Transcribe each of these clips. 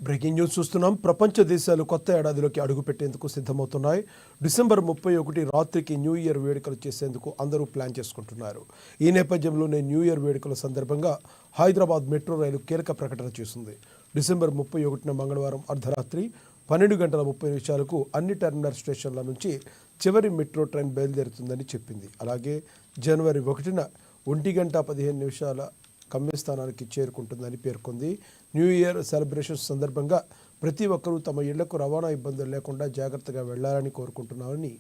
Breaking news చూస్తున్నాం. ప్రపంచ దేశాలు కొత్త ఏడాదిలోకి అడుగుపెట్టేందుకు సిద్ధమవుతున్నాయి. డిసెంబర్ 31 రాత్రికి న్యూ ఇయర్ వేడుకలు చేసేందుకు అందరూ ప్లాన్ చేసుకుంటున్నారు. ఈ నేపథ్యంలోనే న్యూ ఇయర్ వేడుకల సందర్భంగా హైదరాబాద్ మెట్రో రైలు కీలక ప్రకటన చేసింది. డిసెంబర్ 31న మంగళవారం అర్ధరాత్రి 12:30 అన్ని టెర్మినల్ స్టేషన్ల నుంచి చివరి మెట్రో ట్రైన్ బయలుదేరుతుందని చెప్పింది. అలాగే జనవరి 1న 1:15 గమ్యస్థానానికి చేరుకుంటుందని పేర్కొంది. న్యూ ఇయర్ సెలబ్రేషన్స్ సందర్భంగా ప్రతి ఒక్కరూ తమ ఇళ్లకు రవాణా ఇబ్బందులు లేకుండా జాగ్రత్తగా వెళ్లాలని కోరుకుంటున్నామని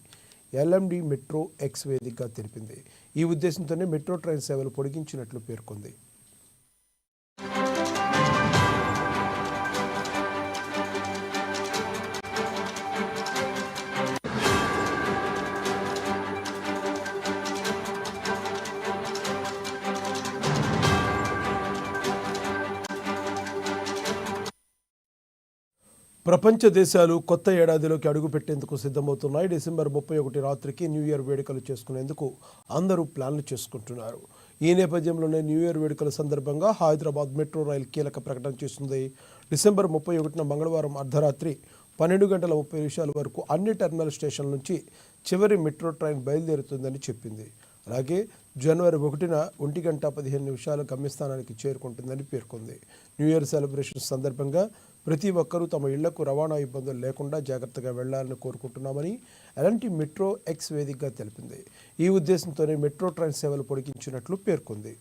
ఎల్ఎండి మెట్రో ఎక్స్ వేదికగా తెలిపింది. ఈ ఉద్దేశంతోనే మెట్రో ట్రైన్ సేవలు పొడిగించినట్లు పేర్కొంది. ప్రపంచ దేశాలు కొత్త ఏడాదిలోకి అడుగుపెట్టేందుకు సిద్ధమవుతున్నాయి. డిసెంబర్ 31 రాత్రికి న్యూ ఇయర్ వేడుకలు చేసుకునేందుకు అందరూ ప్లాన్లు చేసుకుంటున్నారు. ఈ నేపథ్యంలోనే న్యూ ఇయర్ వేడుకల సందర్భంగా హైదరాబాద్ మెట్రో రైలు కీలక ప్రకటన చేసింది. డిసెంబర్ 31న మంగళవారం అర్ధరాత్రి 12:30 వరకు అన్ని టెర్మినల్ స్టేషన్ల నుంచి చివరి మెట్రో ట్రైన్ బయలుదేరుతుందని చెప్పింది. అలాగే జనవరి 1న 1:15 గమ్యస్థానానికి చేరుకుంటుందని పేర్కొంది. న్యూ ఇయర్ సెలబ్రేషన్స్ సందర్భంగా ప్రతి ఒక్కరూ తమ ఇళ్లకు రవాణా ఇబ్బందులు లేకుండా జాగ్రత్తగా వెళ్లాలని కోరుకుంటున్నామని ఎల్ఎండి మెట్రో ఎక్స్ వేదికగా తెలిపింది. ఈ ఉద్దేశంతోనే మెట్రో ట్రైన్ సేవలు పొడిగించినట్లు పేర్కొంది.